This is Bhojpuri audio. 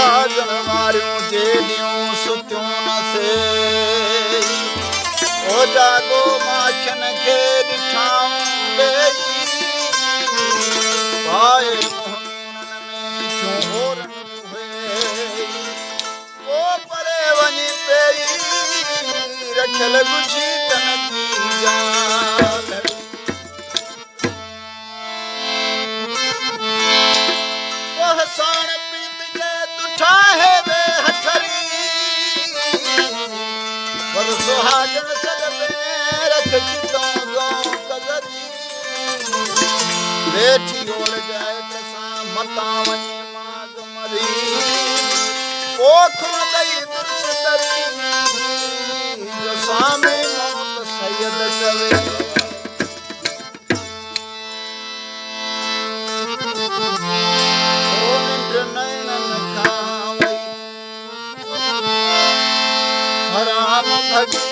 सुहागन वारियूं जेलियूं सुतियूं न से ओ जागो माखियुनि खे ॾिठाऊं ॾेई पाए रखियल गुझी तन जी जान वह साण प्रीत जे तुठा है वे हथरी वर सुहागन सद में रख चितों गांव कजरी वेठी ओल जाए तसा मता वने माग मरी ओख दई दुर्स तरी स्वामी मौत सैयद चवे ओ निंड नैनन खावई हराम भगी